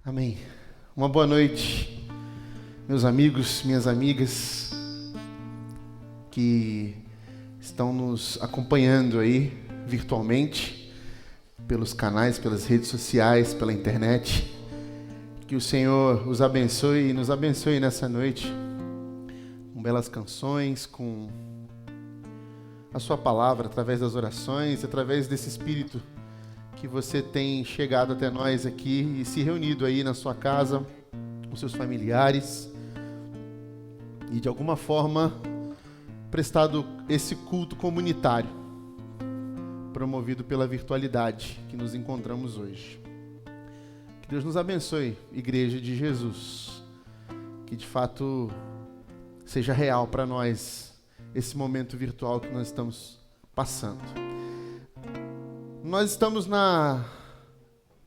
Amém. Uma boa noite, meus amigos, minhas amigas que estão nos acompanhando aí virtualmente, pelos canais, pelas redes sociais, pela internet. Que o Senhor os abençoe e nos abençoe nessa noite, com belas canções, com a sua palavra, através das orações, através desse espírito que você tem chegado até nós aqui e se reunido aí na sua casa, com seus familiares, e de alguma forma prestado esse culto comunitário, promovido pela virtualidade que nos encontramos hoje. Que Deus nos abençoe, Igreja de Jesus, que de fato seja real para nós esse momento virtual que nós estamos passando. Nós estamos na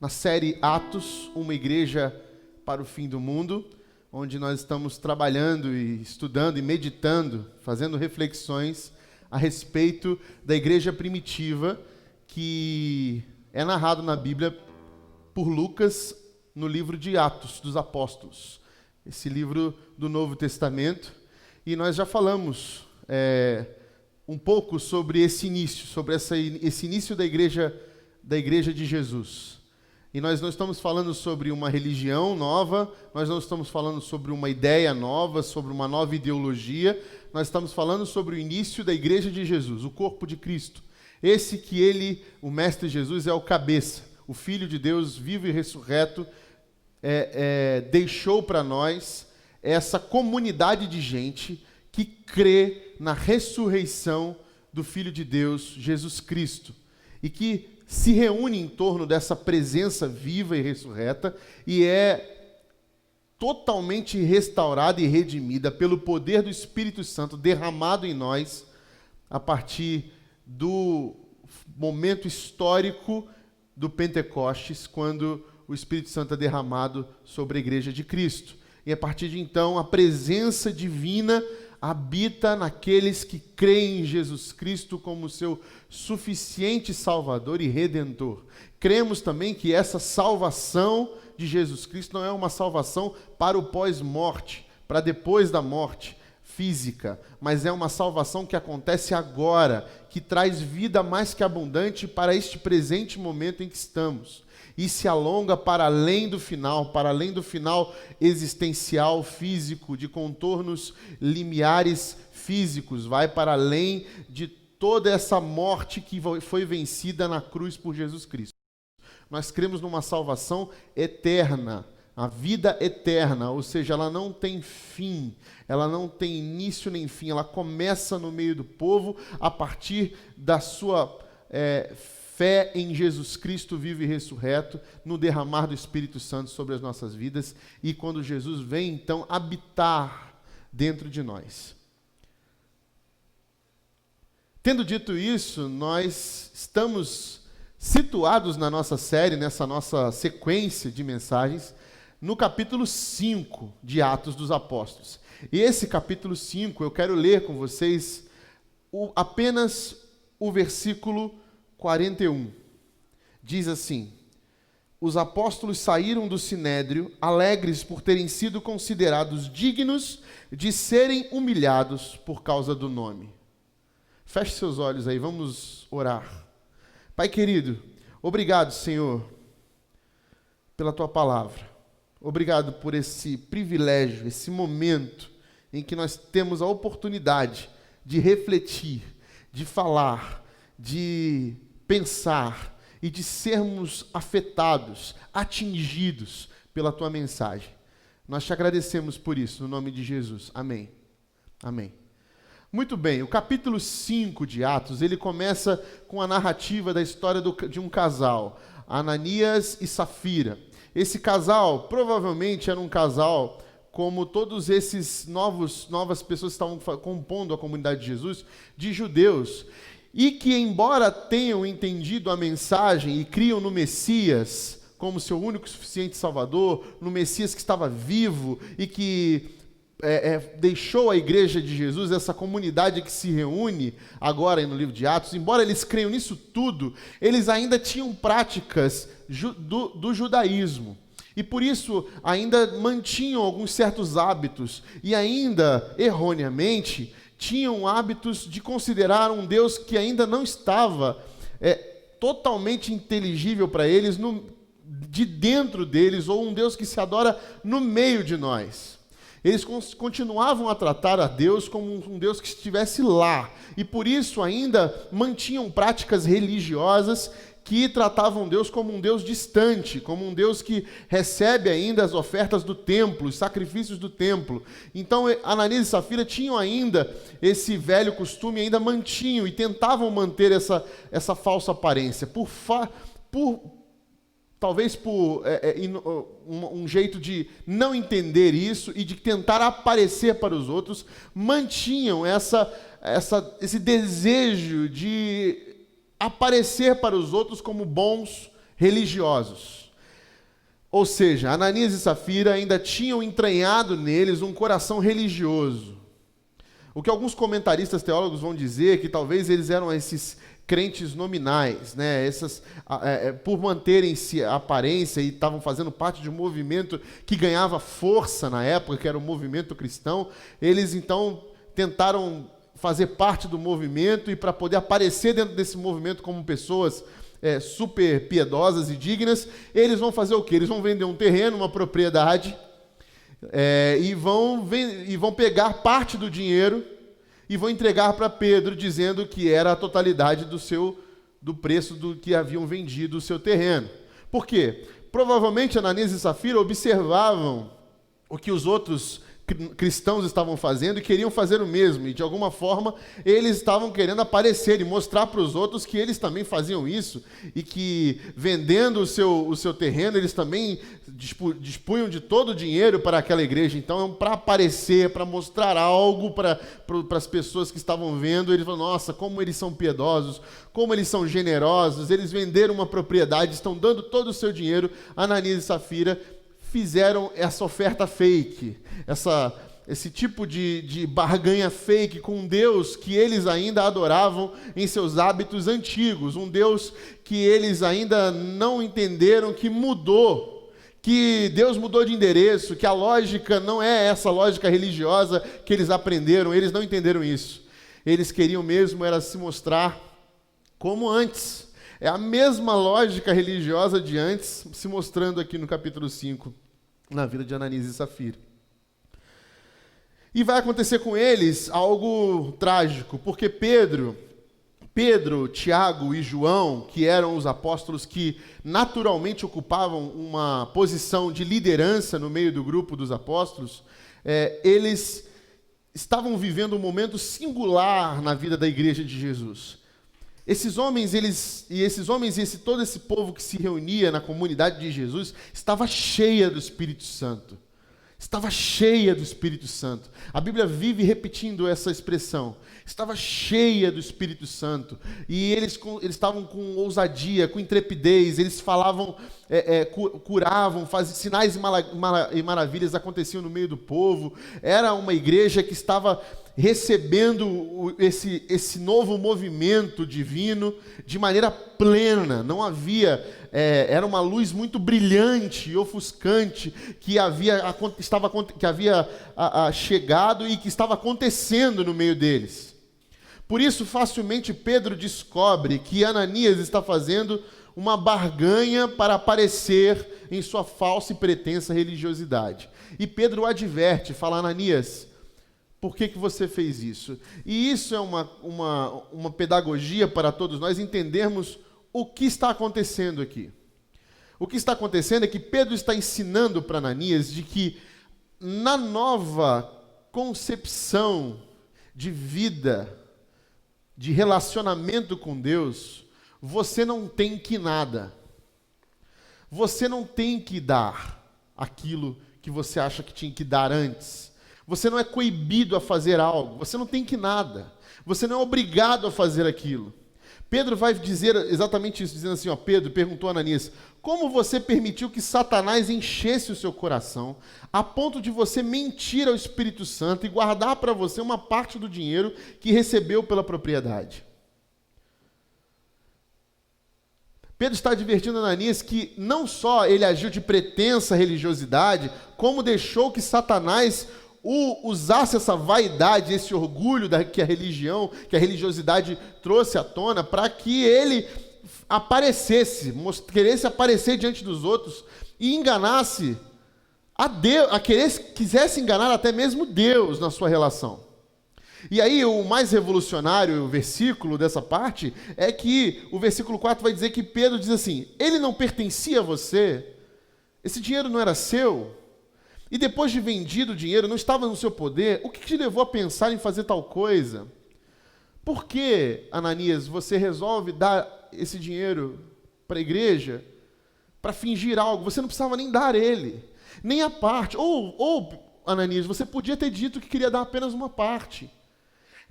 série Atos, uma igreja para o fim do mundo, onde nós estamos trabalhando e estudando e meditando, fazendo reflexões a respeito da igreja primitiva, que é narrado na Bíblia por Lucas no livro de Atos dos Apóstolos, esse livro do Novo Testamento. E nós já falamos um pouco sobre esse início, sobre esse início da igreja de Jesus. E nós não estamos falando sobre uma religião nova, nós não estamos falando sobre uma ideia nova, sobre uma nova ideologia, nós estamos falando sobre o início da igreja de Jesus, o corpo de Cristo. Esse que ele, o Mestre Jesus, é o cabeça, o Filho de Deus vivo e ressurreto, deixou para nós essa comunidade de gente que crê na ressurreição do Filho de Deus, Jesus Cristo, e que se reúne em torno dessa presença viva e ressurreta e é totalmente restaurada e redimida pelo poder do Espírito Santo derramado em nós a partir do momento histórico do Pentecostes, quando o Espírito Santo é derramado sobre a Igreja de Cristo. E a partir de então, a presença divina habita naqueles que creem em Jesus Cristo como seu suficiente Salvador e Redentor. Cremos também que essa salvação de Jesus Cristo não é uma salvação para o pós-morte, para depois da morte física, mas é uma salvação que acontece agora, que traz vida mais que abundante para este presente momento em que estamos. E se alonga para além do final existencial, físico, de contornos limiares físicos, vai para além de toda essa morte que foi vencida na cruz por Jesus Cristo. Nós cremos numa salvação eterna, a vida eterna, ou seja, ela não tem fim, ela não tem início nem fim, ela começa no meio do povo a partir da sua fé em Jesus Cristo vivo e ressurreto, no derramar do Espírito Santo sobre as nossas vidas, e quando Jesus vem, então, habitar dentro de nós. Tendo dito isso, nós estamos situados na nossa série, nessa nossa sequência de mensagens, no capítulo 5 de Atos dos Apóstolos. E esse capítulo 5, eu quero ler com vocês apenas o versículo 41. Diz assim: os apóstolos saíram do sinédrio, alegres por terem sido considerados dignos de serem humilhados por causa do nome. Feche seus olhos aí, vamos orar. Pai querido, obrigado, Senhor, pela Tua palavra. Obrigado por esse privilégio, esse momento em que nós temos a oportunidade de refletir, de falar, de pensar e de sermos afetados, atingidos pela Tua mensagem. Nós te agradecemos por isso, no nome de Jesus. Amém. Amém. Muito bem, o capítulo 5 de Atos, ele começa com a narrativa da história de um casal, Ananias e Safira. Esse casal provavelmente era um casal como todos esses novas pessoas que estavam compondo a comunidade de Jesus, de judeus, e que, embora tenham entendido a mensagem e criam no Messias como seu único e suficiente Salvador, no Messias que estava vivo e que deixou a igreja de Jesus, essa comunidade que se reúne agora no livro de Atos, embora eles creiam nisso tudo, eles ainda tinham práticas do judaísmo. E por isso ainda mantinham alguns certos hábitos e ainda, erroneamente, tinham hábitos de considerar um Deus que ainda não estava totalmente inteligível para eles, de dentro deles, ou um Deus que se adora no meio de nós. Eles continuavam a tratar a Deus como um Deus que estivesse lá, e por isso ainda mantinham práticas religiosas que tratavam Deus como um Deus distante, como um Deus que recebe ainda as ofertas do templo, os sacrifícios do templo. Então, Ananias e Safira tinham ainda esse velho costume, ainda mantinham e tentavam manter essa falsa aparência. Talvez por um jeito de não entender isso e de tentar aparecer para os outros, mantinham esse desejo de aparecer para os outros como bons religiosos. Ou seja, Ananias e Safira ainda tinham entranhado neles um coração religioso. O que alguns comentaristas teólogos vão dizer que talvez eles eram esses crentes nominais, né? Por manterem-se a aparência e estavam fazendo parte de um movimento que ganhava força na época, que era o movimento cristão, eles então tentaram fazer parte do movimento e para poder aparecer dentro desse movimento como pessoas super piedosas e dignas, eles vão fazer o quê? Eles vão vender um terreno, uma propriedade, e vão pegar parte do dinheiro e vão entregar para Pedro, dizendo que era a totalidade do preço do que haviam vendido o seu terreno. Por quê? Provavelmente Ananias e Safira observavam o que os outros cristãos estavam fazendo e queriam fazer o mesmo, e de alguma forma eles estavam querendo aparecer e mostrar para os outros que eles também faziam isso, e que vendendo o seu terreno, eles também dispunham de todo o dinheiro para aquela igreja. Então, para aparecer, para mostrar algo para as pessoas que estavam vendo, eles falaram: nossa, como eles são piedosos, como eles são generosos, eles venderam uma propriedade, estão dando todo o seu dinheiro. Ananias e Safira fizeram essa oferta fake, esse tipo de barganha fake com um Deus que eles ainda adoravam em seus hábitos antigos, um Deus que eles ainda não entenderam que mudou, que Deus mudou de endereço, que a lógica não é essa lógica religiosa que eles aprenderam. Eles não entenderam isso. Eles queriam mesmo era se mostrar como antes. É a mesma lógica religiosa de antes se mostrando aqui no capítulo 5, na vida de Ananias e Safira. E vai acontecer com eles algo trágico, porque Pedro, Tiago e João, que eram os apóstolos que naturalmente ocupavam uma posição de liderança no meio do grupo dos apóstolos, eles estavam vivendo um momento singular na vida da igreja de Jesus. Todo esse povo que se reunia na comunidade de Jesus estava cheia do Espírito Santo. Estava cheia do Espírito Santo. A Bíblia vive repetindo essa expressão. Estava cheia do Espírito Santo. E eles estavam com ousadia, com intrepidez. Eles falavam, curavam, faziam sinais e maravilhas aconteciam no meio do povo. Era uma igreja que estava recebendo esse novo movimento divino de maneira plena. Não havia, era uma luz muito brilhante e ofuscante que havia chegado e que estava acontecendo no meio deles. Por isso, facilmente Pedro descobre que Ananias está fazendo uma barganha para aparecer em sua falsa e pretensa religiosidade. E Pedro o adverte, fala: Ananias, por que você fez isso? E isso é uma pedagogia para todos nós entendermos o que está acontecendo aqui. O que está acontecendo é que Pedro está ensinando para Ananias de que na nova concepção de vida, de relacionamento com Deus, você não tem que nada. Você não tem que dar aquilo que você acha que tinha que dar antes. Você não é coibido a fazer algo, você não tem que nada, você não é obrigado a fazer aquilo. Pedro vai dizer exatamente isso, dizendo assim, Pedro perguntou a Ananias: como você permitiu que Satanás enchesse o seu coração, a ponto de você mentir ao Espírito Santo e guardar para você uma parte do dinheiro que recebeu pela propriedade? Pedro está advertindo Ananias que não só ele agiu de pretensa religiosidade, como deixou que Satanás usasse essa vaidade, esse orgulho que a religião, que a religiosidade trouxe à tona, para que ele aparecesse, queresse aparecer diante dos outros e enganasse a Deus, quisesse enganar até mesmo Deus na sua relação. E aí o mais revolucionário versículo dessa parte é que o versículo 4 vai dizer que Pedro diz assim: ele não pertencia a você, esse dinheiro não era seu, e depois de vendido o dinheiro não estava no seu poder, o que te levou a pensar em fazer tal coisa? Por que, Ananias, você resolve dar esse dinheiro para a igreja para fingir algo? Você não precisava nem dar ele, nem a parte. Ou, Ananias, você podia ter dito que queria dar apenas uma parte.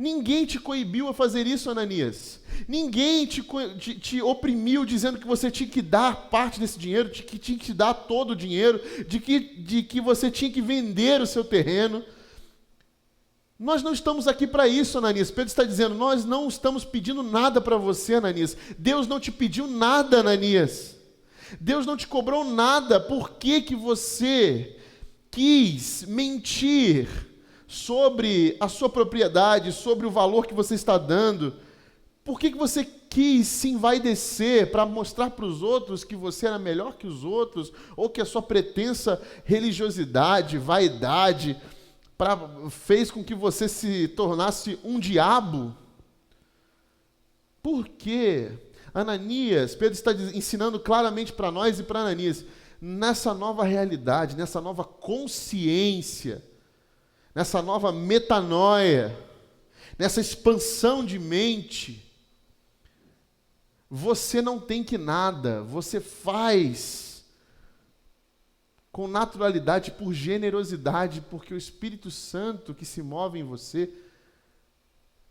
Ninguém te coibiu a fazer isso, Ananias. Ninguém te oprimiu dizendo que você tinha que dar parte desse dinheiro, de que tinha que dar todo o dinheiro, de que você tinha que vender o seu terreno. Nós não estamos aqui para isso, Ananias. Pedro está dizendo, nós não estamos pedindo nada para você, Ananias. Deus não te pediu nada, Ananias. Deus não te cobrou nada. Por que você quis mentir sobre a sua propriedade, sobre o valor que você está dando? Por que você quis se envaidecer para mostrar para os outros que você era melhor que os outros, ou que a sua pretensa religiosidade, vaidade, fez com que você se tornasse um diabo? Por quê? Ananias, Pedro está ensinando claramente para nós e para Ananias, nessa nova realidade, nessa nova consciência, nessa nova metanoia, nessa expansão de mente, você não tem que nada, você faz com naturalidade, por generosidade, porque o Espírito Santo que se move em você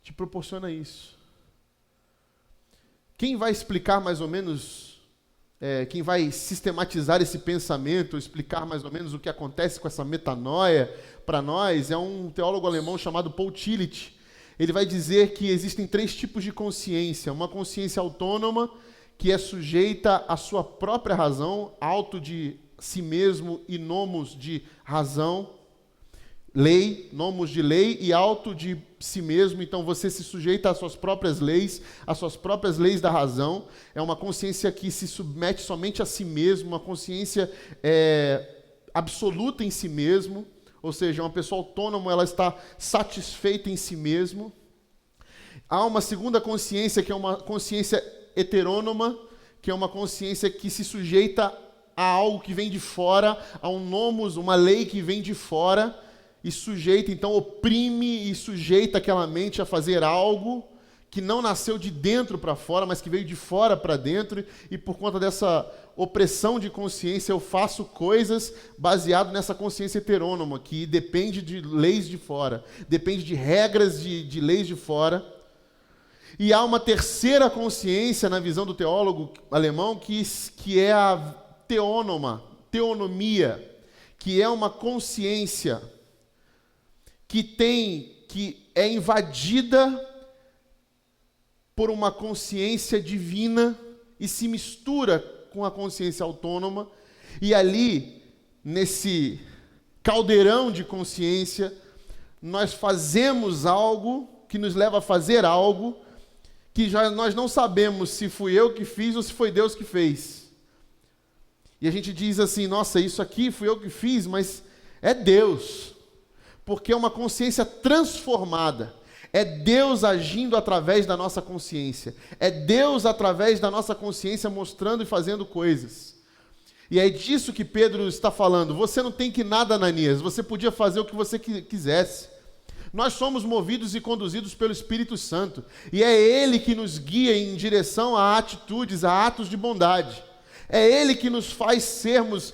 te proporciona isso. Quem vai explicar mais ou menos, quem vai sistematizar esse pensamento, explicar mais ou menos o que acontece com essa metanoia para nós, é um teólogo alemão chamado Paul Tillich. Ele vai dizer que existem 3 tipos de consciência. Uma consciência autônoma, que é sujeita à sua própria razão, auto de si mesmo e nomos de razão, lei, nomos de lei e auto de si mesmo. Então você se sujeita às suas próprias leis da razão. É uma consciência que se submete somente a si mesmo, uma consciência absoluta em si mesmo, ou seja, uma pessoa autônoma, ela está satisfeita em si mesmo. Há uma segunda consciência, que é uma consciência heterônoma, que é uma consciência que se sujeita a algo que vem de fora, a um nomos, uma lei que vem de fora, e sujeita, então oprime e sujeita aquela mente a fazer algo que não nasceu de dentro para fora, mas que veio de fora para dentro, e por conta dessa opressão de consciência eu faço coisas baseado nessa consciência heterônoma, que depende de leis de fora, depende de regras de leis de fora. E há uma terceira consciência na visão do teólogo alemão, que é a teonomia, que é uma consciência que é invadida por uma consciência divina e se mistura com a consciência autônoma, e ali, nesse caldeirão de consciência, nós fazemos algo que nos leva a fazer algo que nós não sabemos se fui eu que fiz ou se foi Deus que fez. E a gente diz assim, nossa, isso aqui fui eu que fiz, mas é Deus, porque é uma consciência transformada. É Deus agindo através da nossa consciência. É Deus através da nossa consciência mostrando e fazendo coisas. E é disso que Pedro está falando. Você não tem que nada, Ananias. Você podia fazer o que você quisesse. Nós somos movidos e conduzidos pelo Espírito Santo. E é Ele que nos guia em direção a atitudes, a atos de bondade. É Ele que nos faz sermos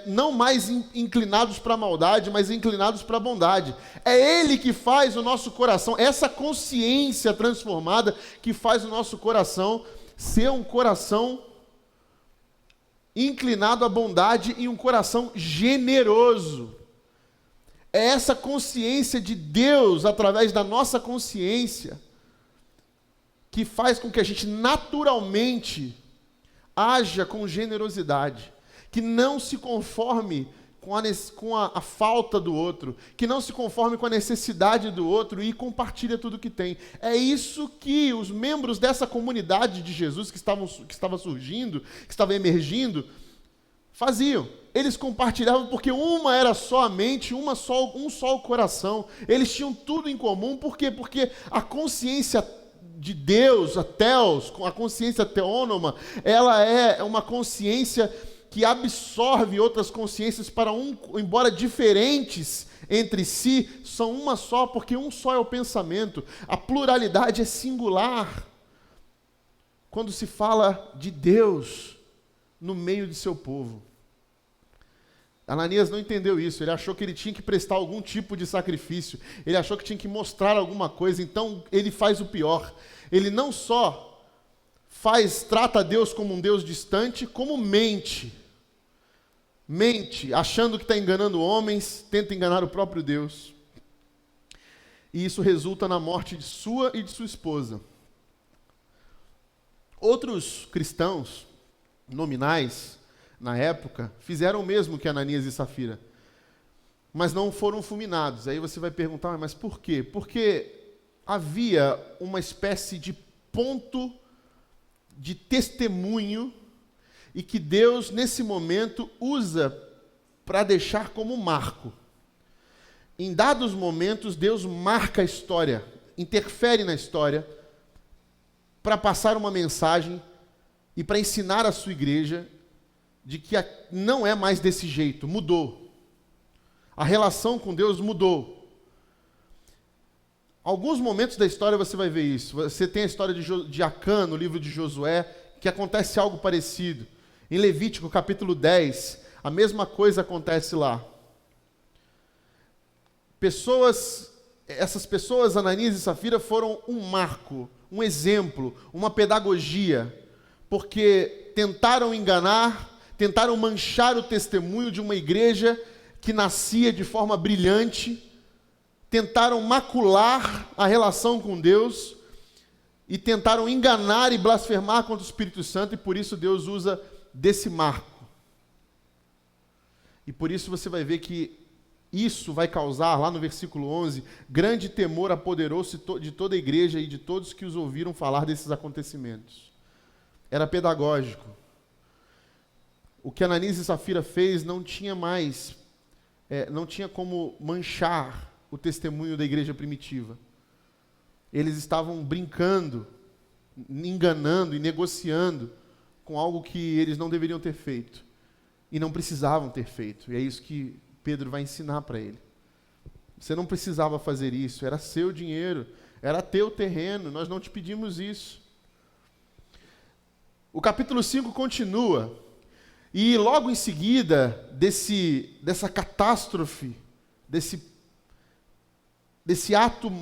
não mais inclinados para a maldade, mas inclinados para a bondade. É Ele que faz o nosso coração, essa consciência transformada que faz o nosso coração ser um coração inclinado à bondade e um coração generoso. É essa consciência de Deus, através da nossa consciência, que faz com que a gente naturalmente haja com generosidade, que não se conforme com a falta do outro, que não se conforme com a necessidade do outro e compartilha tudo que tem. É isso que os membros dessa comunidade de Jesus que estava surgindo, que estava emergindo, faziam. Eles compartilhavam porque uma era só a mente, um só o coração. Eles tinham tudo em comum. Por quê? Porque a consciência de Deus, a Theos, a consciência teônoma, ela é uma consciência que absorve outras consciências embora diferentes entre si, são uma só, porque um só é o pensamento. A pluralidade é singular quando se fala de Deus no meio de seu povo. Ananias não entendeu isso, ele achou que ele tinha que prestar algum tipo de sacrifício, ele achou que tinha que mostrar alguma coisa, então ele faz o pior. Ele não só trata Deus como um Deus distante, como mente, achando que está enganando homens, tenta enganar o próprio Deus. E isso resulta na morte de sua e de sua esposa. Outros cristãos nominais, na época, fizeram o mesmo que Ananias e Safira, mas não foram fulminados. Aí você vai perguntar, mas por quê? Porque havia uma espécie de ponto de testemunho e que Deus, nesse momento, usa para deixar como marco. Em dados momentos, Deus marca a história, interfere na história, para passar uma mensagem e para ensinar a sua igreja de que não é mais desse jeito, mudou. A relação com Deus mudou. Alguns momentos da história você vai ver isso. Você tem a história de Acã, no livro de Josué, que acontece algo parecido. Em Levítico, capítulo 10, a mesma coisa acontece lá. Essas pessoas, Ananias e Safira, foram um marco, um exemplo, uma pedagogia, porque tentaram enganar, tentaram manchar o testemunho de uma igreja que nascia de forma brilhante, tentaram macular a relação com Deus e tentaram enganar e blasfemar contra o Espírito Santo, e por isso Deus usa desse marco. E por isso você vai ver que isso vai causar, lá no versículo 11, grande temor apoderou-se de toda a igreja e de todos que os ouviram falar desses acontecimentos. Era pedagógico. O que Ananias e Safira fez não tinha como manchar o testemunho da igreja primitiva. Eles estavam brincando, enganando e negociando com algo que eles não deveriam ter feito e não precisavam ter feito. E é isso que Pedro vai ensinar para ele. Você não precisava fazer isso, era seu dinheiro, era teu terreno, nós não te pedimos isso. O capítulo 5 continua, e logo em seguida dessa catástrofe, desse ato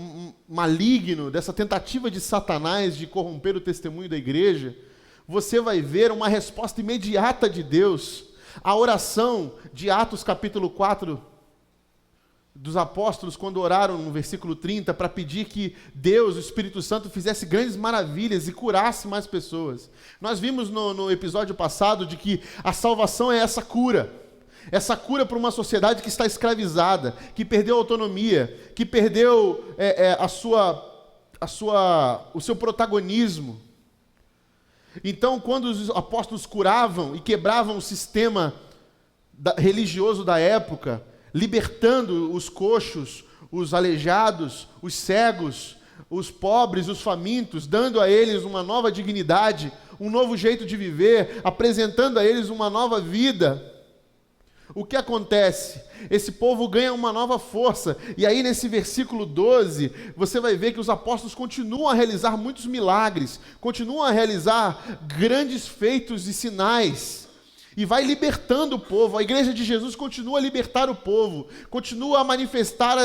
maligno, dessa tentativa de Satanás de corromper o testemunho da igreja, você vai ver uma resposta imediata de Deus. A oração de Atos capítulo 4, dos apóstolos, quando oraram no versículo 30, para pedir que Deus, o Espírito Santo, fizesse grandes maravilhas e curasse mais pessoas. Nós vimos no episódio passado de que a salvação é essa cura para uma sociedade que está escravizada, que perdeu a autonomia, que perdeu o seu protagonismo. Então, quando os apóstolos curavam e quebravam o sistema religioso da época, libertando os coxos, os aleijados, os cegos, os pobres, os famintos, dando a eles uma nova dignidade, um novo jeito de viver, apresentando a eles uma nova vida, o que acontece? Esse povo ganha uma nova força. E aí nesse versículo 12, você vai ver que os apóstolos continuam a realizar muitos milagres, continuam a realizar grandes feitos e sinais, e vai libertando o povo. A igreja de Jesus continua a libertar o povo, continua a manifestar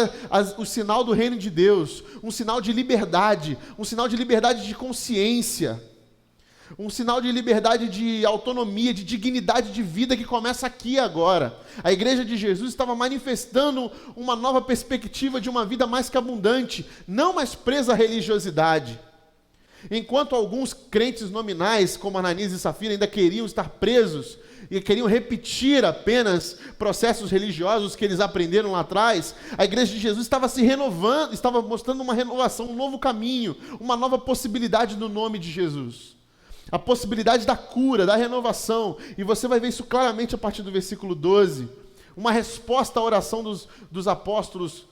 o sinal do reino de Deus, um sinal de liberdade de consciência, um sinal de liberdade de autonomia, de dignidade de vida que começa aqui agora. A igreja de Jesus estava manifestando uma nova perspectiva de uma vida mais que abundante, não mais presa à religiosidade. Enquanto alguns crentes nominais, como Ananias e Safira, ainda queriam estar presos e queriam repetir apenas processos religiosos que eles aprenderam lá atrás, a igreja de Jesus estava se renovando, estava mostrando uma renovação, um novo caminho, uma nova possibilidade no nome de Jesus. A possibilidade da cura, da renovação. E você vai ver isso claramente a partir do versículo 12. Uma resposta à oração dos apóstolos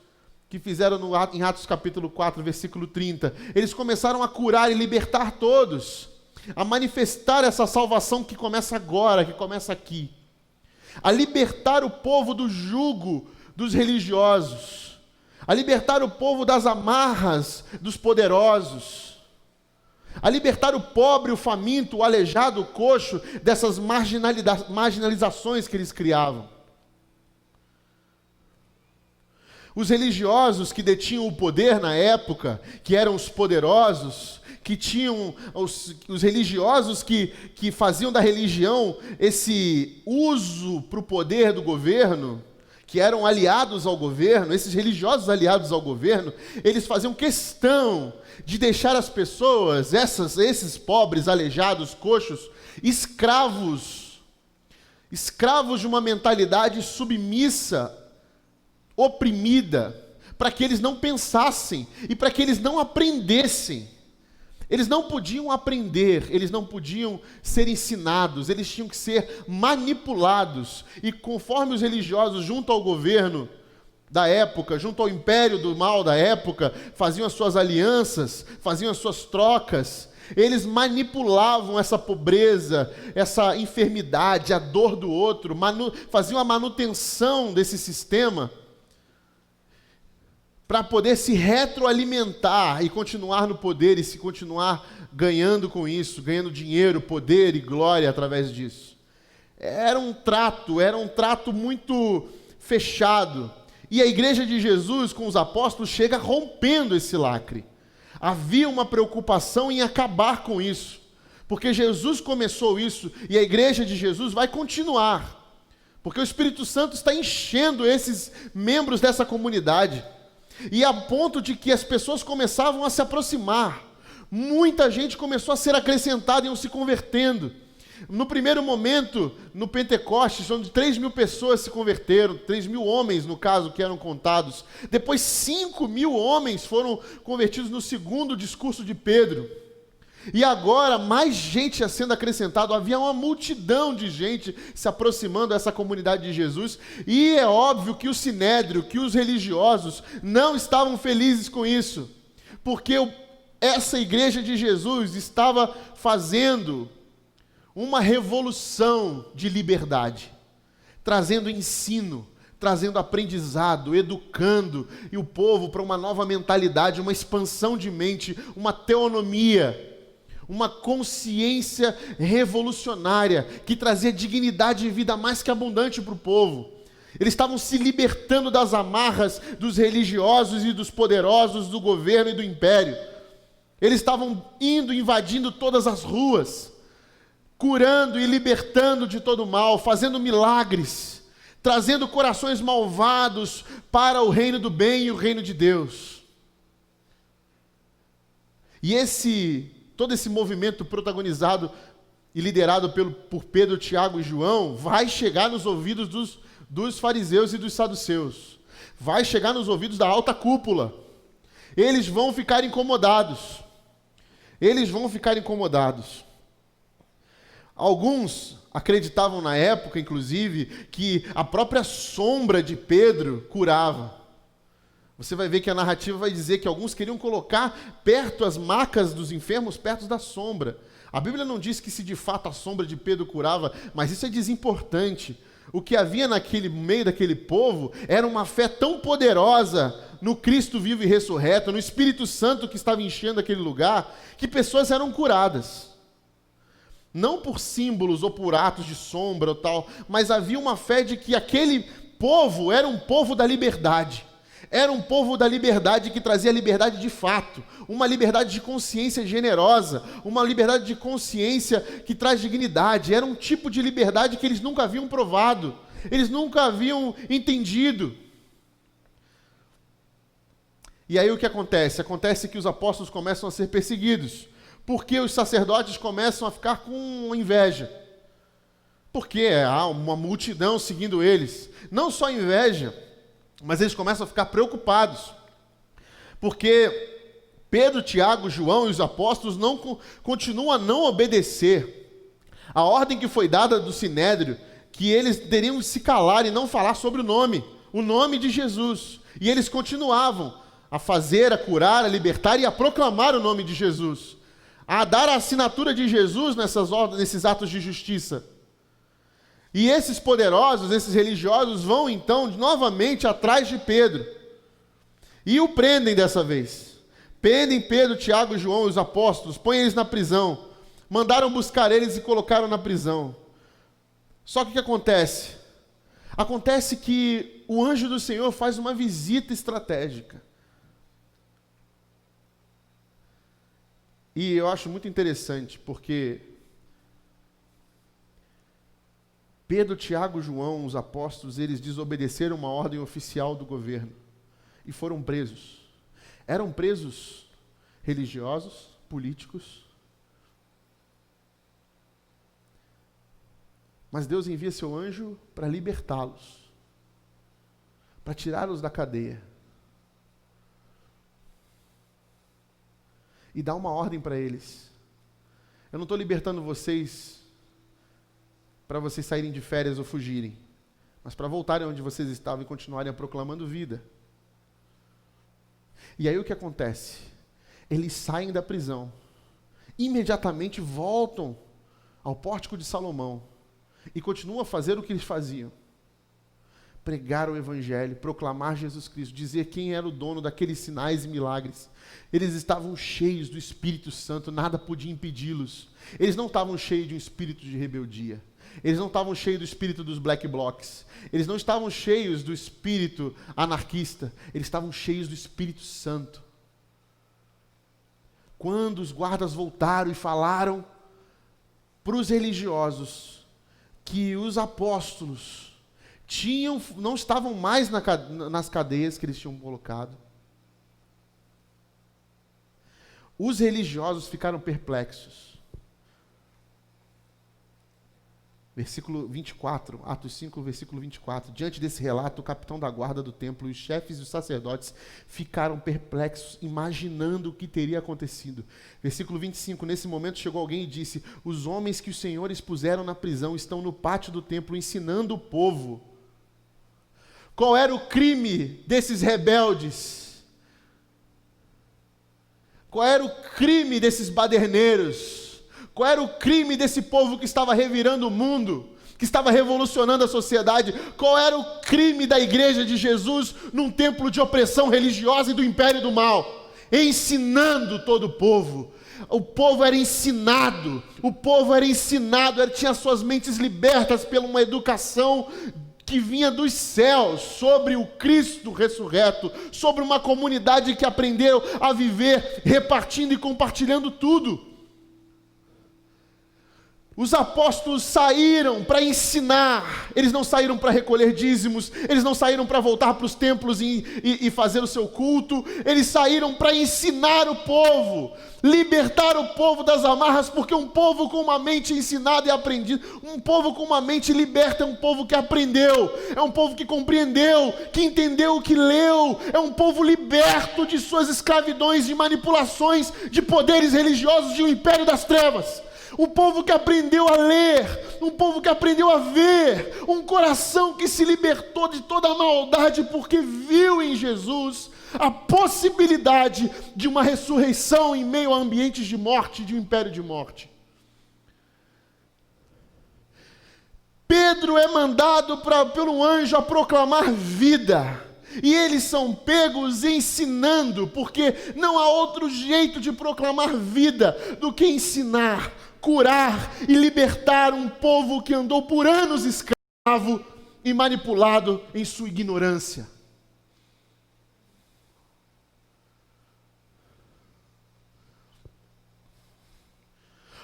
que fizeram em Atos capítulo 4, versículo 30. Eles começaram a curar e libertar todos, a manifestar essa salvação que começa agora, que começa aqui, a libertar o povo do jugo dos religiosos, a libertar o povo das amarras dos poderosos, a libertar o pobre, o faminto, o aleijado, o coxo, dessas marginalizações que eles criavam. Os religiosos que detinham o poder na época, que eram os poderosos, que tinham os religiosos que faziam da religião esse uso para o poder do governo, que eram aliados ao governo, esses religiosos aliados ao governo, eles faziam questão de deixar as pessoas, esses pobres, aleijados, coxos, escravos de uma mentalidade submissa, oprimida, para que eles não pensassem e para que eles não aprendessem. Eles não podiam aprender, eles não podiam ser ensinados, eles tinham que ser manipulados. E conforme os religiosos, junto ao governo da época, junto ao império do mal da época, faziam as suas alianças, faziam as suas trocas, eles manipulavam essa pobreza, essa enfermidade, a dor do outro, faziam a manutenção desse sistema, para poder se retroalimentar e continuar no poder e se continuar ganhando com isso, ganhando dinheiro, poder e glória através disso. Era um trato muito fechado. E a igreja de Jesus, com os apóstolos, chega rompendo esse lacre. Havia uma preocupação em acabar com isso, porque Jesus começou isso e a igreja de Jesus vai continuar, porque o Espírito Santo está enchendo esses membros dessa comunidade. E a ponto de que as pessoas começavam a se aproximar. Muita gente começou a ser acrescentada e iam se convertendo. No primeiro momento, no Pentecostes, onde 3.000 pessoas se converteram, 3.000 homens, no caso, que eram contados. Depois, 5.000 homens foram convertidos no segundo discurso de Pedro. E agora, mais gente sendo acrescentada, havia uma multidão de gente se aproximando dessa comunidade de Jesus, e é óbvio que o sinédrio, que os religiosos, não estavam felizes com isso, porque essa igreja de Jesus estava fazendo uma revolução de liberdade, trazendo ensino, trazendo aprendizado, educando e o povo para uma nova mentalidade, uma expansão de mente, uma teonomia, uma consciência revolucionária que trazia dignidade de vida mais que abundante para o povo. Eles estavam se libertando das amarras dos religiosos e dos poderosos do governo e do império. Eles estavam invadindo todas as ruas, curando e libertando de todo o mal, fazendo milagres, trazendo corações malvados para o reino do bem e o reino de Deus. E todo esse movimento protagonizado e liderado por Pedro, Tiago e João, vai chegar nos ouvidos dos fariseus e dos saduceus. Vai chegar nos ouvidos da alta cúpula. Eles vão ficar incomodados. Alguns acreditavam na época, inclusive, que a própria sombra de Pedro curava. Você vai ver que a narrativa vai dizer que alguns queriam colocar perto as macas dos enfermos, perto da sombra. A Bíblia não diz que se de fato a sombra de Pedro curava, mas isso é desimportante. O que havia naquele meio daquele povo era uma fé tão poderosa no Cristo vivo e ressurreto, no Espírito Santo que estava enchendo aquele lugar, que pessoas eram curadas. Não por símbolos ou por atos de sombra ou tal, mas havia uma fé de que aquele povo era um povo da liberdade. Era um povo da liberdade que trazia liberdade de fato, uma liberdade de consciência generosa, uma liberdade de consciência que traz dignidade. Era um tipo de liberdade que eles nunca haviam provado, eles nunca haviam entendido. E aí o que acontece? Acontece que os apóstolos começam a ser perseguidos, porque os sacerdotes começam a ficar com inveja. Porque há uma multidão seguindo eles. Não só inveja, mas eles começam a ficar preocupados. Porque Pedro, Tiago, João e os apóstolos continuam a não obedecer a ordem que foi dada do Sinédrio, que eles teriam que se calar e não falar sobre o nome de Jesus. E eles continuavam a fazer, a curar, a libertar e a proclamar o nome de Jesus, a dar a assinatura de Jesus nesses atos de justiça. E esses poderosos, esses religiosos, vão então novamente atrás de Pedro e o prendem dessa vez. Prendem Pedro, Tiago, João e os apóstolos, põem eles na prisão, mandaram buscar eles e colocaram na prisão. Só que o que acontece? Acontece que o anjo do Senhor faz uma visita estratégica. E eu acho muito interessante, porque Pedro, Tiago, João, os apóstolos, eles desobedeceram uma ordem oficial do governo e foram presos. Eram presos religiosos, políticos. Mas Deus envia seu anjo para libertá-los, para tirá-los da cadeia. E dá uma ordem para eles. Eu não estou libertando vocês para vocês saírem de férias ou fugirem, mas para voltarem onde vocês estavam e continuarem proclamando vida. E aí o que acontece? Eles saem da prisão, imediatamente voltam ao pórtico de Salomão e continuam a fazer o que eles faziam: pregar o evangelho, proclamar Jesus Cristo, dizer quem era o dono daqueles sinais e milagres. Eles estavam cheios do Espírito Santo, nada podia impedi-los. Eles não estavam cheios de um espírito de rebeldia. Eles não estavam cheios do espírito dos black blocs. Eles não estavam cheios do espírito anarquista. Eles estavam cheios do Espírito Santo. Quando os guardas voltaram e falaram para os religiosos que os apóstolos não estavam mais nas cadeias que eles tinham colocado, os religiosos ficaram perplexos. Versículo 24, Atos 5, versículo 24. Diante desse relato, o capitão da guarda do templo e os chefes e os sacerdotes ficaram perplexos, imaginando o que teria acontecido. Versículo 25, nesse momento chegou alguém e disse: os homens que os senhores puseram na prisão estão no pátio do templo ensinando o povo. Qual era o crime desses rebeldes? Qual era o crime desses baderneiros? Qual era o crime desse povo que estava revirando o mundo, que estava revolucionando a sociedade? Qual era o crime da igreja de Jesus num templo de opressão religiosa e do império do mal? Ensinando todo o povo. O povo era ensinado, tinha suas mentes libertas pela uma educação que vinha dos céus, sobre o Cristo ressurreto, sobre uma comunidade que aprendeu a viver repartindo e compartilhando tudo. Os apóstolos saíram para ensinar, eles não saíram para recolher dízimos, eles não saíram para voltar para os templos e fazer o seu culto, eles saíram para ensinar o povo, libertar o povo das amarras, porque um povo com uma mente ensinada e aprendida, um povo com uma mente liberta é um povo que aprendeu, é um povo que compreendeu, que entendeu o que leu, é um povo liberto de suas escravidões, de manipulações, de poderes religiosos de um império das trevas. Um povo que aprendeu a ler, um povo que aprendeu a ver, um coração que se libertou de toda a maldade porque viu em Jesus a possibilidade de uma ressurreição em meio a ambientes de morte, de um império de morte. Pedro é mandado pelo anjo a proclamar vida, e eles são pegos ensinando, porque não há outro jeito de proclamar vida do que ensinar, curar e libertar um povo que andou por anos escravo e manipulado em sua ignorância.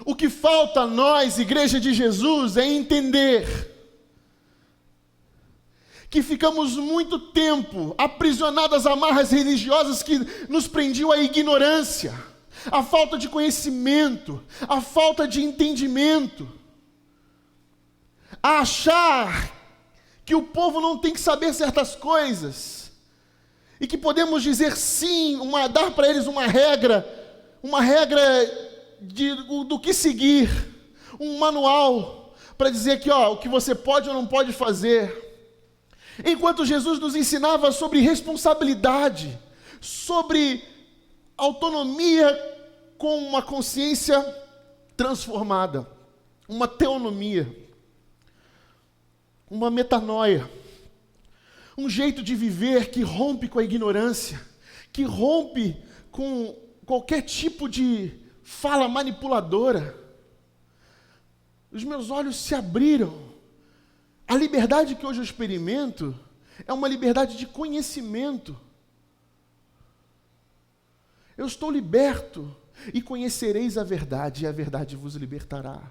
O que falta a nós, Igreja de Jesus, é entender que ficamos muito tempo aprisionados às amarras religiosas que nos prendiam à ignorância. a falta de conhecimento, a falta de entendimento, a achar que o povo não tem que saber certas coisas, e que podemos dizer sim, dar para eles uma regra do que seguir, um manual, para dizer que o que você pode ou não pode fazer. Enquanto Jesus nos ensinava sobre responsabilidade, sobre autonomia com uma consciência transformada, uma teonomia, uma metanoia, um jeito de viver que rompe com a ignorância, que rompe com qualquer tipo de fala manipuladora. Os meus olhos se abriram. A liberdade que hoje eu experimento é uma liberdade de conhecimento. Eu estou liberto e conhecereis a verdade, e a verdade vos libertará.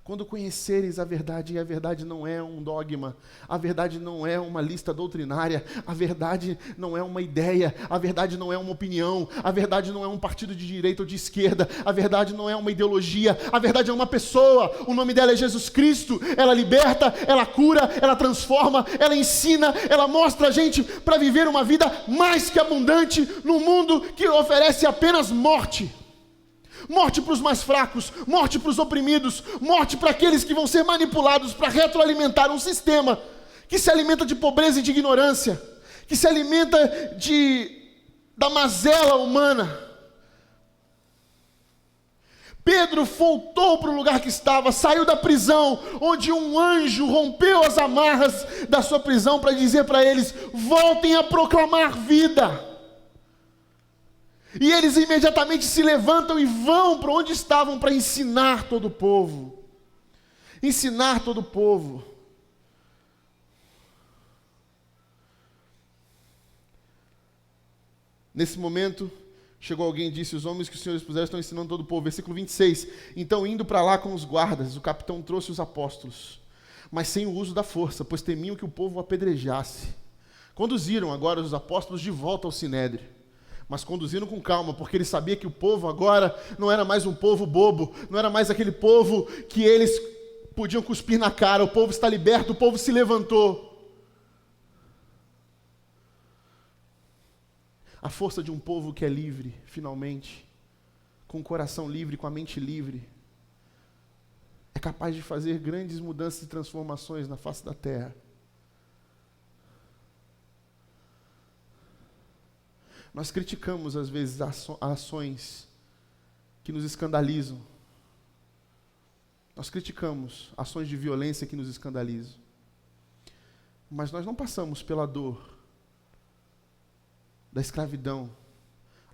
Quando conhecereis a verdade, e a verdade não é um dogma, a verdade não é uma lista doutrinária, a verdade não é uma ideia, a verdade não é uma opinião, a verdade não é um partido de direita ou de esquerda, a verdade não é uma ideologia, a verdade é uma pessoa, o nome dela é Jesus Cristo. Ela liberta, ela cura, ela transforma, ela ensina, ela mostra a gente para viver uma vida mais que abundante num mundo que oferece apenas morte. Morte para os mais fracos, morte para os oprimidos, morte para aqueles que vão ser manipulados para retroalimentar um sistema que se alimenta de pobreza e de ignorância, que se alimenta da mazela humana. Pedro voltou para o lugar que estava, saiu da prisão, onde um anjo rompeu as amarras da sua prisão para dizer para eles: voltem a proclamar vida. E eles imediatamente se levantam e vão para onde estavam para ensinar todo o povo. Ensinar todo o povo. Nesse momento, chegou alguém e disse: os homens que os senhores puseram estão ensinando todo o povo. Versículo 26. Então, indo para lá com os guardas, o capitão trouxe os apóstolos, mas sem o uso da força, pois temiam que o povo o apedrejasse. Conduziram agora os apóstolos de volta ao sinédrio, mas conduzindo com calma, porque ele sabia que o povo agora não era mais um povo bobo, não era mais aquele povo que eles podiam cuspir na cara. O povo está liberto, o povo se levantou. A força de um povo que é livre, finalmente, com o coração livre, com a mente livre, é capaz de fazer grandes mudanças e transformações na face da terra. Nós criticamos, às vezes, ações que nos escandalizam. Nós criticamos ações de violência que nos escandalizam. Mas nós não passamos pela dor da escravidão,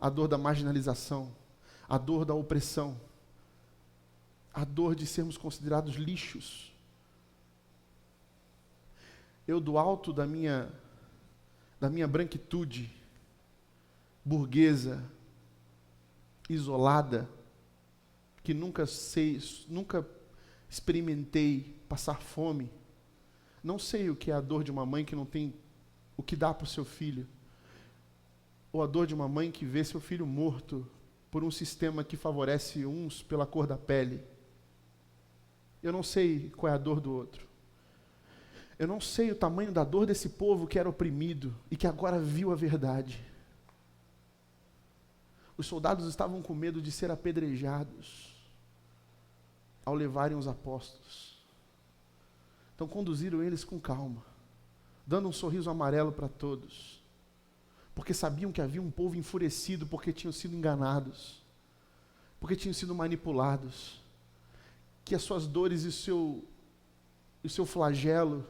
a dor da marginalização, a dor da opressão, a dor de sermos considerados lixos. Eu, do alto da minha branquitude, burguesa, isolada, que nunca experimentei passar fome, não sei o que é a dor de uma mãe que não tem o que dar para o seu filho, ou a dor de uma mãe que vê seu filho morto por um sistema que favorece uns pela cor da pele. Eu não sei qual é a dor do outro. Eu não sei o tamanho da dor desse povo que era oprimido e que agora viu a verdade. Os soldados estavam com medo de ser apedrejados ao levarem os apóstolos. Então conduziram eles com calma, dando um sorriso amarelo para todos, porque sabiam que havia um povo enfurecido porque tinham sido enganados, porque tinham sido manipulados, que as suas dores e o seu flagelo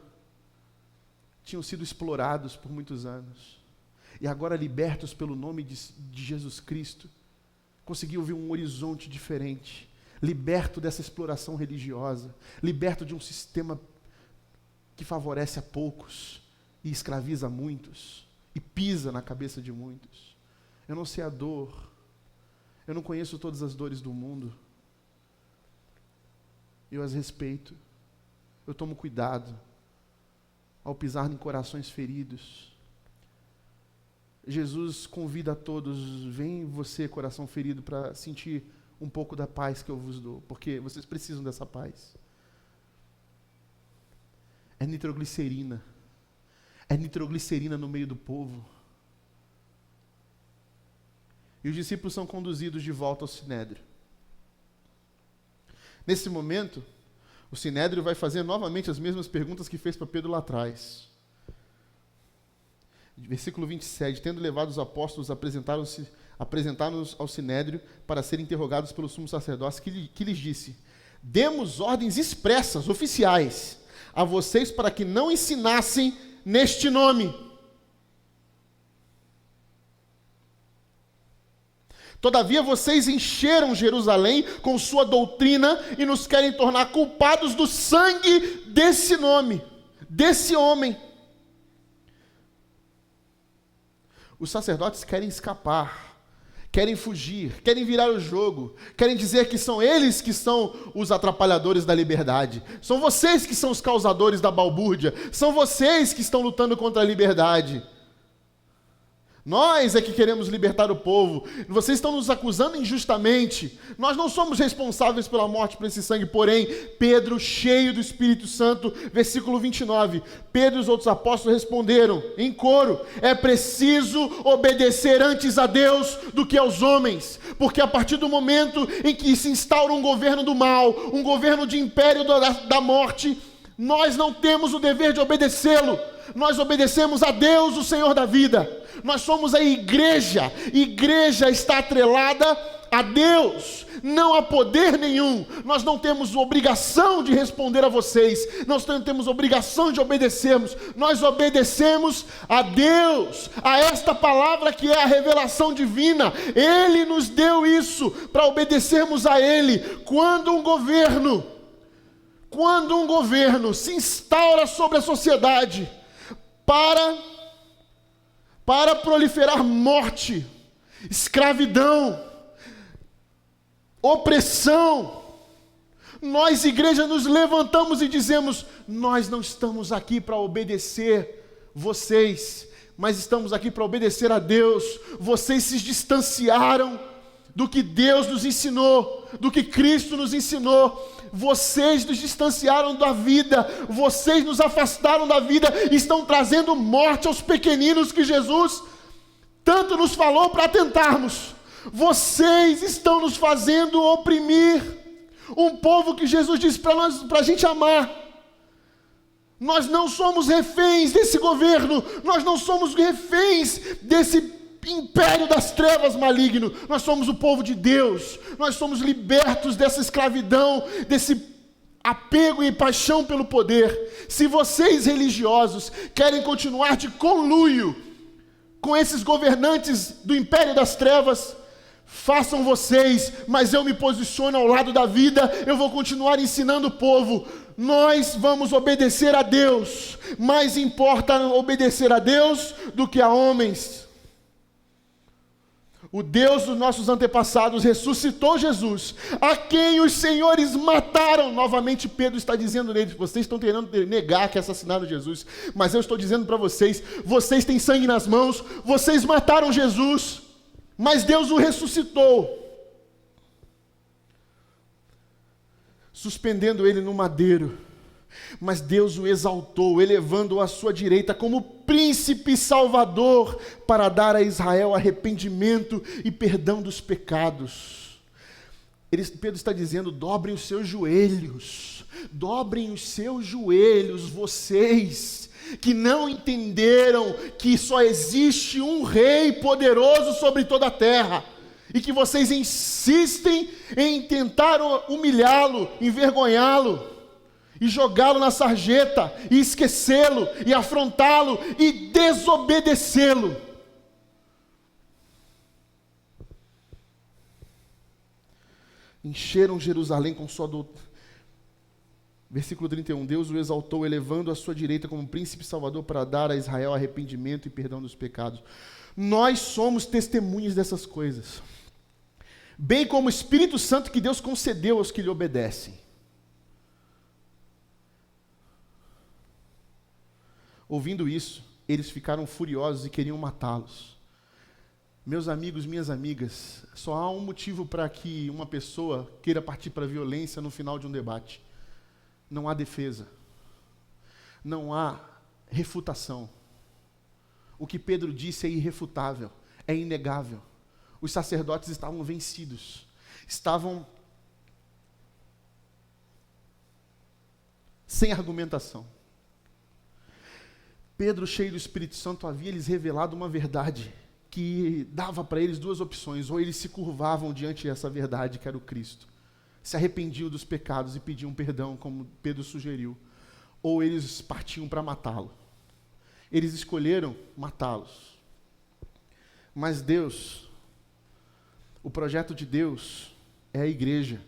tinham sido explorados por muitos anos. E agora, libertos pelo nome de Jesus Cristo, conseguiu ver um horizonte diferente, liberto dessa exploração religiosa, liberto de um sistema que favorece a poucos e escraviza muitos, e pisa na cabeça de muitos. Eu não sei a dor, eu não conheço todas as dores do mundo, eu as respeito, eu tomo cuidado ao pisar em corações feridos. Jesus convida a todos: vem você, coração ferido, para sentir um pouco da paz que eu vos dou, porque vocês precisam dessa paz. É nitroglicerina. É nitroglicerina no meio do povo. E os discípulos são conduzidos de volta ao Sinédrio. Nesse momento, o Sinédrio vai fazer novamente as mesmas perguntas que fez para Pedro lá atrás. Versículo 27, tendo levado os apóstolos, apresentaram-nos ao Sinédrio para serem interrogados pelo sumo sacerdote, que lhes disse: demos ordens expressas, oficiais, a vocês para que não ensinassem neste nome. Todavia vocês encheram Jerusalém com sua doutrina e nos querem tornar culpados do sangue desse nome, desse homem. Os sacerdotes querem escapar, querem fugir, querem virar o jogo, querem dizer que são eles que são os atrapalhadores da liberdade. São vocês que são os causadores da balbúrdia. São vocês que estão lutando contra a liberdade. Nós é que queremos libertar o povo. Vocês estão nos acusando injustamente. Nós não somos responsáveis pela morte por esse sangue. Porém, Pedro, cheio do Espírito Santo, versículo 29, Pedro e os outros apóstolos responderam em coro: é preciso obedecer antes a Deus do que aos homens, porque a partir do momento em que se instaura um governo do mal, um governo de império da morte, nós não temos o dever de obedecê-lo. Nós obedecemos a Deus, o Senhor da vida. Nós somos a igreja. Igreja está atrelada a Deus, não a poder nenhum. Nós não temos obrigação de responder a vocês. Nós não temos obrigação de obedecermos. Nós obedecemos a Deus, a esta palavra que é a revelação divina. Ele nos deu isso para obedecermos a Ele. Quando um governo se instaura sobre a sociedade para proliferar morte, escravidão, opressão, nós, igreja, nos levantamos e dizemos: nós não estamos aqui para obedecer vocês, mas estamos aqui para obedecer a Deus. Vocês se distanciaram do que Deus nos ensinou, do que Cristo nos ensinou. Vocês nos distanciaram da vida, vocês nos afastaram da vida, estão trazendo morte aos pequeninos que Jesus tanto nos falou para atentarmos. Vocês estão nos fazendo oprimir um povo que Jesus disse para a gente amar. Nós não somos reféns desse governo, nós não somos reféns desse império das trevas maligno. Nós somos o povo de Deus. Nós somos libertos dessa escravidão, desse apego e paixão pelo poder. Se vocês, religiosos, querem continuar de conluio com esses governantes do império das trevas, façam vocês, mas eu me posiciono ao lado da vida. Eu vou continuar ensinando o povo. Nós vamos obedecer a Deus. Mais importa obedecer a Deus do que a homens. O Deus dos nossos antepassados ressuscitou Jesus, a quem os senhores mataram. Novamente Pedro está dizendo neles: vocês estão querendo negar que assassinaram Jesus, mas eu estou dizendo para vocês: vocês têm sangue nas mãos, vocês mataram Jesus, mas Deus o ressuscitou, suspendendo ele no madeiro. Mas Deus o exaltou, elevando-o à sua direita como príncipe salvador, para dar a Israel arrependimento e perdão dos pecados. Pedro está dizendo: dobrem os seus joelhos, vocês que não entenderam que só existe um rei poderoso sobre toda a terra, e que vocês insistem em tentar humilhá-lo, envergonhá-lo, e jogá-lo na sarjeta, e esquecê-lo, e afrontá-lo, e desobedecê-lo. Encheram Jerusalém com sua doutrina. Versículo 31, Deus o exaltou, elevando à sua direita como príncipe salvador, para dar a Israel arrependimento e perdão dos pecados. Nós somos testemunhas dessas coisas, bem como o Espírito Santo que Deus concedeu aos que lhe obedecem. Ouvindo isso, eles ficaram furiosos e queriam matá-los. Meus amigos, minhas amigas, só há um motivo para que uma pessoa queira partir para a violência no final de um debate. Não há defesa. Não há refutação. O que Pedro disse é irrefutável, é inegável. Os sacerdotes estavam vencidos, estavam sem argumentação. Pedro, cheio do Espírito Santo, havia lhes revelado uma verdade que dava para eles duas opções: ou eles se curvavam diante dessa verdade que era o Cristo, se arrependiam dos pecados e pediam perdão, como Pedro sugeriu, ou eles partiam para matá-lo. Eles escolheram matá-los. Mas Deus, o projeto de Deus é a igreja.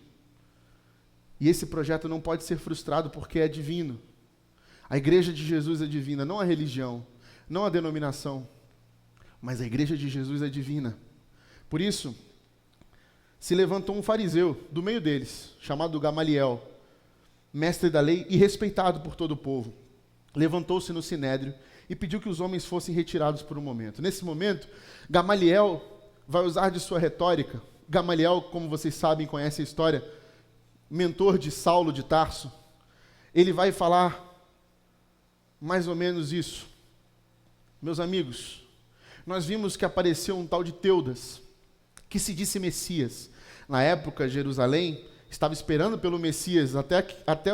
E esse projeto não pode ser frustrado porque é divino. A igreja de Jesus é divina, não a religião, não a denominação, mas a igreja de Jesus é divina. Por isso, se levantou um fariseu do meio deles, chamado Gamaliel, mestre da lei e respeitado por todo o povo. Levantou-se no sinédrio e pediu que os homens fossem retirados por um momento. Nesse momento, Gamaliel vai usar de sua retórica. Gamaliel, como vocês sabem, conhece a história, mentor de Saulo de Tarso. Ele vai falar mais ou menos isso. Meus amigos, nós vimos que apareceu um tal de Teudas, que se disse Messias. Na época, Jerusalém estava esperando pelo Messias, até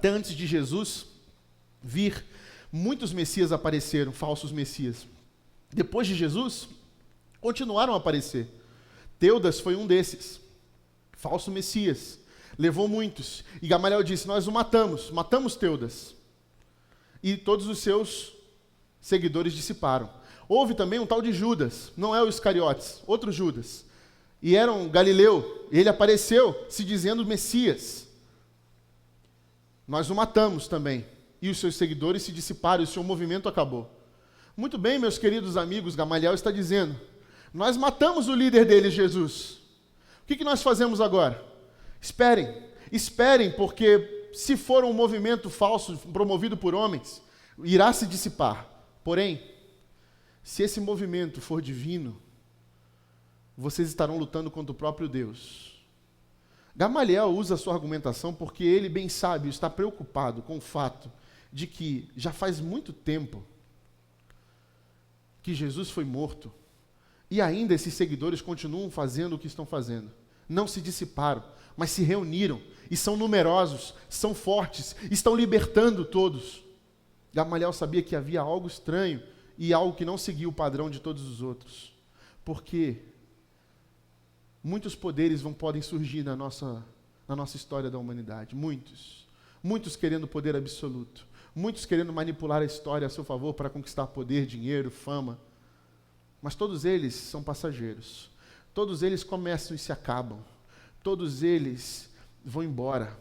antes de Jesus vir, muitos Messias apareceram, falsos Messias. Depois de Jesus, continuaram a aparecer. Teudas foi um desses, falso Messias. Levou muitos. E Gamaliel disse: nós o matamos Teudas. E todos os seus seguidores dissiparam. Houve também um tal de Judas, não é o Iscariotes, outro Judas. E era um galileu, ele apareceu se dizendo Messias. Nós o matamos também. E os seus seguidores se dissiparam, e o seu movimento acabou. Muito bem, meus queridos amigos, Gamaliel está dizendo: nós matamos o líder deles, Jesus. O que nós fazemos agora? Esperem, porque se for um movimento falso promovido por homens, irá se dissipar. Porém, se esse movimento for divino, vocês estarão lutando contra o próprio Deus. Gamaliel usa a sua argumentação porque ele, bem sábio, está preocupado com o fato de que já faz muito tempo que Jesus foi morto e ainda esses seguidores continuam fazendo o que estão fazendo. Não se dissiparam, mas se reuniram e são numerosos, são fortes, estão libertando todos. Gamaliel sabia que havia algo estranho e algo que não seguia o padrão de todos os outros, porque muitos poderes podem surgir na nossa história da humanidade, muitos querendo poder absoluto, muitos querendo manipular a história a seu favor para conquistar poder, dinheiro, fama, mas todos eles são passageiros, todos eles começam e se acabam, todos eles vão embora.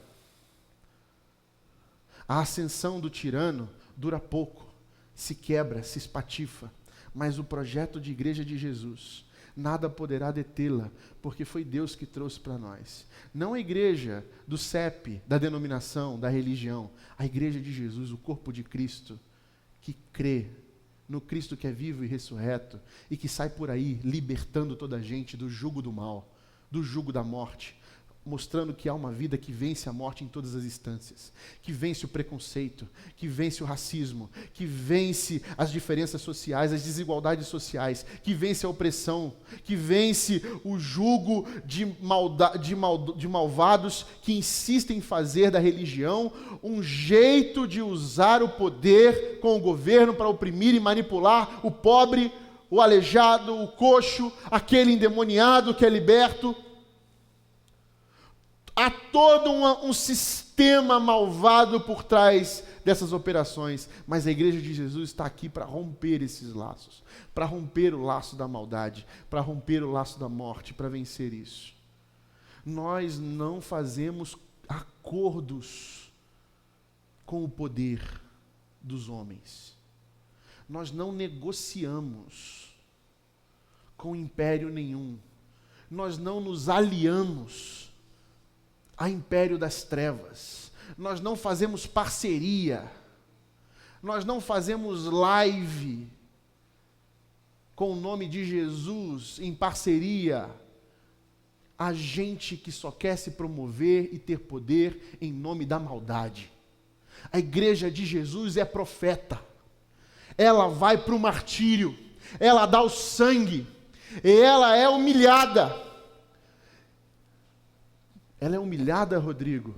A ascensão do tirano dura pouco, se quebra, se espatifa, mas o projeto de igreja de Jesus, nada poderá detê-la, porque foi Deus que trouxe para nós. Não a igreja do CEP, da denominação, da religião, a igreja de Jesus, o corpo de Cristo, que crê no Cristo que é vivo e ressurreto, e que sai por aí libertando toda a gente do jugo do mal, do jugo da morte, mostrando que há uma vida que vence a morte em todas as instâncias, que vence o preconceito, que vence o racismo, que vence as diferenças sociais, as desigualdades sociais, que vence a opressão, que vence o jugo de malvados que insistem em fazer da religião um jeito de usar o poder com o governo para oprimir e manipular o pobre, o aleijado, o coxo, aquele endemoniado que é liberto. Há todo um sistema malvado por trás dessas operações, mas a igreja de Jesus está aqui para romper esses laços, para romper o laço da maldade, para romper o laço da morte, para vencer isso. Nós não fazemos acordos com o poder dos homens. Nós não negociamos com império nenhum. Nós não nos aliamos a império das trevas. Nós não fazemos parceria. Nós não fazemos live com o nome de Jesus em parceria a gente que só quer se promover e ter poder em nome da maldade. A igreja de Jesus é profeta. Ela vai para o martírio, ela dá o sangue, e ela é humilhada. Ela é humilhada, Rodrigo.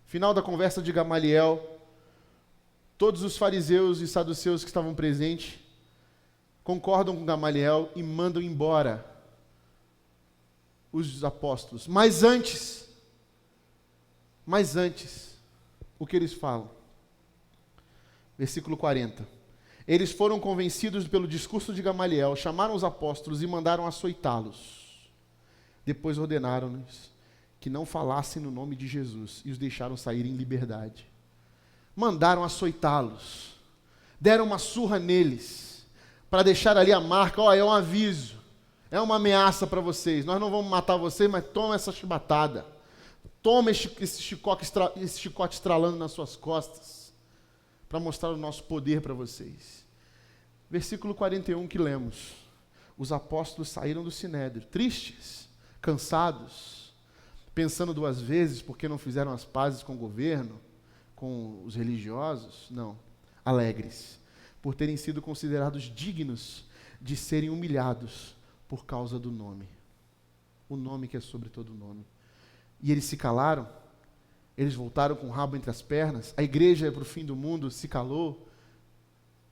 Final da conversa de Gamaliel, todos os fariseus e saduceus que estavam presentes concordam com Gamaliel e mandam embora os apóstolos. Mas antes, o que eles falam? Versículo 40. Eles foram convencidos pelo discurso de Gamaliel, chamaram os apóstolos e mandaram açoitá-los. Depois ordenaram-lhes que não falassem no nome de Jesus e os deixaram sair em liberdade. Mandaram açoitá-los, deram uma surra neles, para deixar ali a marca. É um aviso, é uma ameaça para vocês. Nós não vamos matar vocês, mas toma essa chibatada. Toma esse chicote estralando nas suas costas, para mostrar o nosso poder para vocês. Versículo 41 que lemos. Os apóstolos saíram do sinédrio, tristes, cansados, pensando duas vezes porque não fizeram as pazes com o governo, com os religiosos. Não, alegres, por terem sido considerados dignos de serem humilhados por causa do nome. O nome que é sobre todo nome. E eles se calaram, eles voltaram com o rabo entre as pernas, a igreja para o fim do mundo se calou,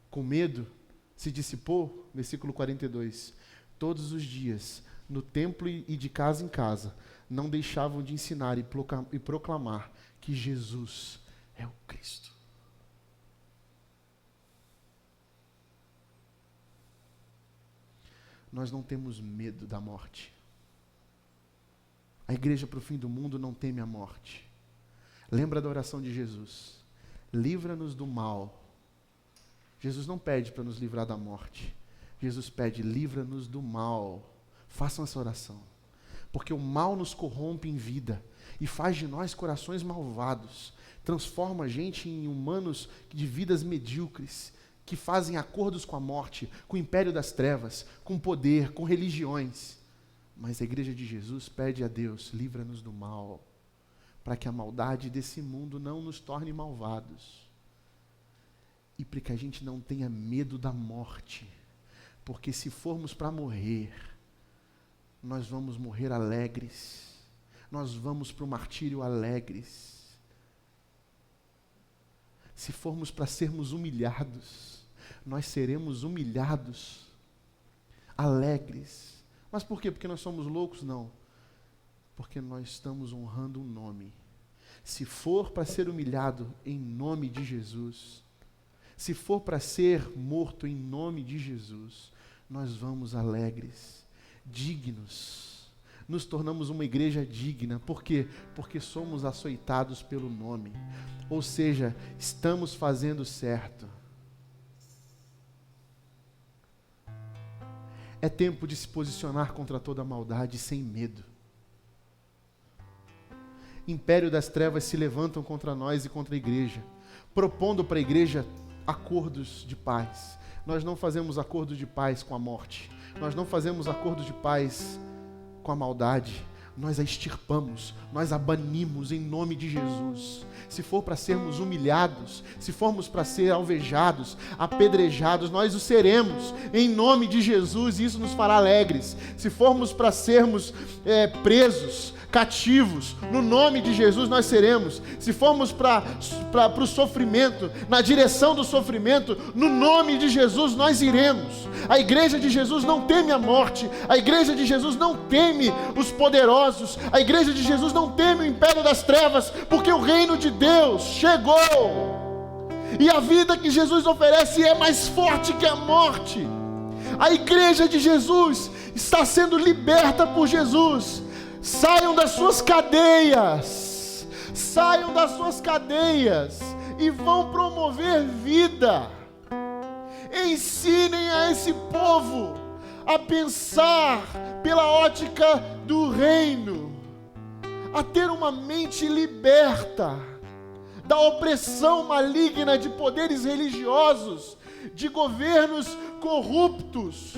com medo, se dissipou. Versículo 42. Todos os dias, no templo e de casa em casa, não deixavam de ensinar e proclamar que Jesus é o Cristo. Nós não temos medo da morte. A igreja para o fim do mundo não teme a morte. Lembra da oração de Jesus? Livra-nos do mal. Jesus não pede para nos livrar da morte. Jesus pede, livra-nos do mal. Façam essa oração. Porque o mal nos corrompe em vida e faz de nós corações malvados. Transforma a gente em humanos de vidas medíocres, que fazem acordos com a morte, com o império das trevas, com poder, com religiões. Mas a igreja de Jesus pede a Deus, livra-nos do mal, para que a maldade desse mundo não nos torne malvados. E para que a gente não tenha medo da morte, porque se formos para morrer, nós vamos morrer alegres, nós vamos para o martírio alegres. Se formos para sermos humilhados, nós seremos humilhados, alegres. Mas por quê? Porque nós somos loucos? Não. Porque nós estamos honrando um nome. Se for para ser humilhado em nome de Jesus, se for para ser morto em nome de Jesus, nós vamos alegres, dignos. Nos tornamos uma igreja digna. Por quê? Porque somos açoitados pelo nome. Ou seja, estamos fazendo certo. É tempo de se posicionar contra toda a maldade sem medo. Império das trevas se levantam contra nós e contra a igreja, propondo para a igreja acordos de paz. Nós não fazemos acordo de paz com a morte. Nós não fazemos acordo de paz com a maldade. Nós a extirpamos, nós a banimos em nome de Jesus. Se for para sermos humilhados, se formos para ser alvejados, apedrejados, nós o seremos em nome de Jesus, e isso nos fará alegres. Se formos para sermos presos, cativos, no nome de Jesus nós seremos. Se formos para o sofrimento, na direção do sofrimento, no nome de Jesus nós iremos. A igreja de Jesus não teme a morte, a igreja de Jesus não teme os poderosos, a igreja de Jesus não teme o império das trevas, porque o reino de Deus chegou. E a vida que Jesus oferece é mais forte que a morte. A igreja de Jesus está sendo liberta por Jesus. Saiam das suas cadeias, saiam das suas cadeias e vão promover vida. Ensinem a esse povo a pensar pela ótica do reino, a ter uma mente liberta da opressão maligna de poderes religiosos de governos corruptos.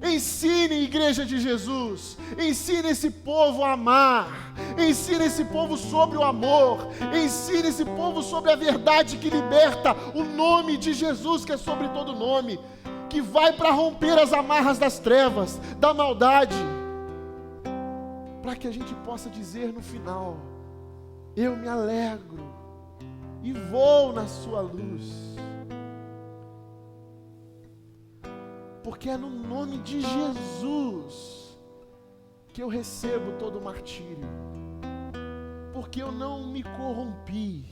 Ensine, igreja de Jesus, ensine esse povo a amar, ensine esse povo sobre o amor, ensine esse povo sobre a verdade que liberta, o nome de Jesus que é sobre todo nome, que vai para romper as amarras das trevas, da maldade, para que a gente possa dizer no final: eu me alegro e vou na sua luz. Porque é no nome de Jesus que eu recebo todo o martírio. Porque eu não me corrompi.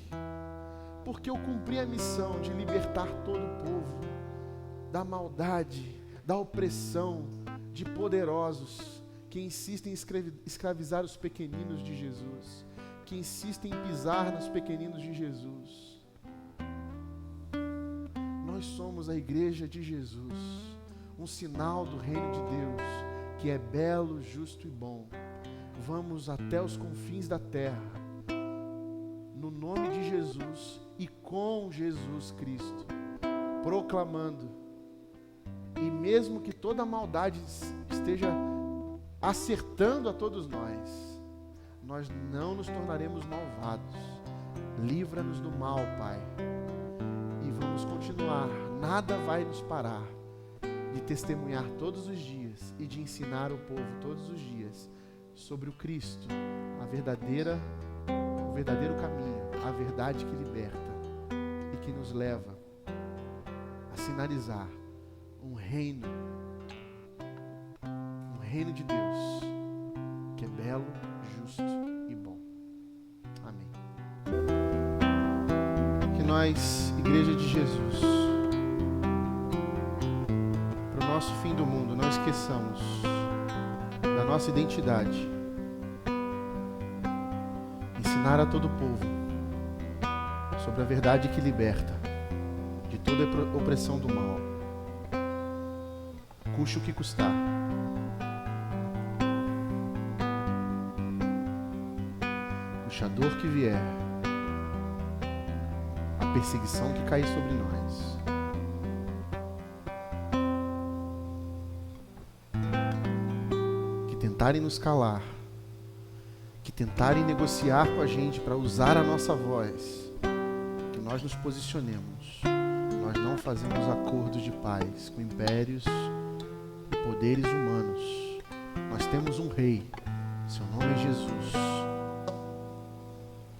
Porque eu cumpri a missão de libertar todo o povo da maldade, da opressão de poderosos que insistem em escravizar os pequeninos de Jesus, que insistem em pisar nos pequeninos de Jesus. Nós somos a igreja de Jesus, um sinal do reino de Deus, que é belo, justo e bom. Vamos até os confins da terra, no nome de Jesus e com Jesus Cristo, proclamando. E mesmo que toda a maldade esteja acertando a todos nós não nos tornaremos malvados. Livra-nos do mal, Pai. E vamos continuar, nada vai nos parar de testemunhar todos os dias e de ensinar o povo todos os dias sobre o Cristo, o verdadeiro caminho, a verdade que liberta e que nos leva a sinalizar um reino de Deus que é belo, justo e bom. Amém. Que nós, Igreja de Jesus, nosso fim do mundo, não esqueçamos da nossa identidade. Ensinar a todo o povo sobre a verdade que liberta de toda a opressão do mal, custe o que custar. Custe a dor que vier, a perseguição que cair sobre nós. Tentarem nos calar, que tentarem negociar com a gente para usar a nossa voz, que nós nos posicionemos. Nós não fazemos acordos de paz com impérios e poderes humanos. Nós temos um rei, seu nome é Jesus.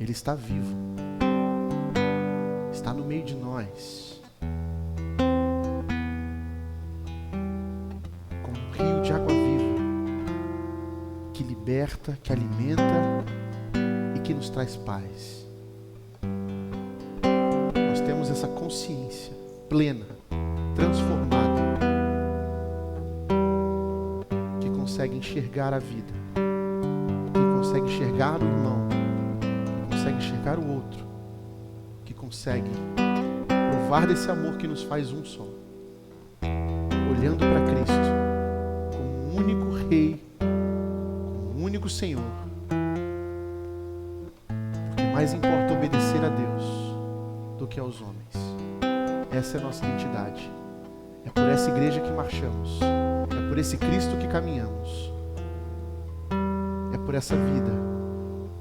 Ele está vivo, está no meio de nós, como um rio de água viva, que liberta, que alimenta e que nos traz paz. Nós temos essa consciência plena, transformada, que consegue enxergar a vida, que consegue enxergar o irmão, que consegue enxergar o outro, que consegue provar desse amor que nos faz um só, olhando para Cristo como o único Rei, único Senhor, porque mais importa obedecer a Deus do que aos homens. Essa é a nossa identidade. É por essa igreja que marchamos, é por esse Cristo que caminhamos, é por essa vida,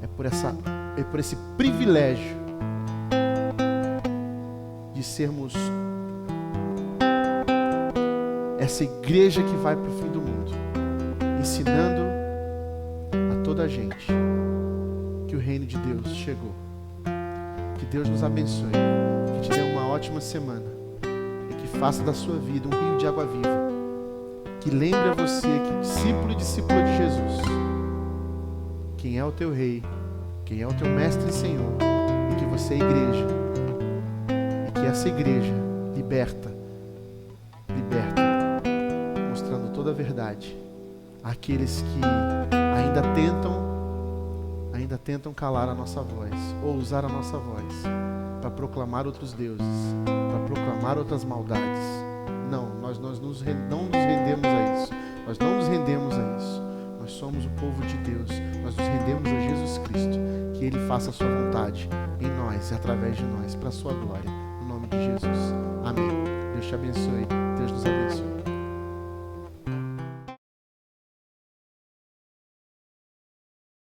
é por esse privilégio de sermos essa igreja que vai para o fim do mundo, ensinando toda a gente que o reino de Deus chegou. Que Deus nos abençoe, que te dê uma ótima semana e que faça da sua vida um rio de água viva, que lembre a você que discípulo e discípula de Jesus, quem é o teu rei, quem é o teu mestre e Senhor, e que você é igreja, e que essa igreja liberta, mostrando toda a verdade àqueles que ainda tentam calar a nossa voz, ou usar a nossa voz para proclamar outros deuses, para proclamar outras maldades. Não, nós não nos rendemos a isso. Nós não nos rendemos a isso. Nós somos o povo de Deus. Nós nos rendemos a Jesus Cristo. Que Ele faça a sua vontade em nós e através de nós, para a sua glória. No nome de Jesus. Amém. Deus te abençoe. Deus nos abençoe.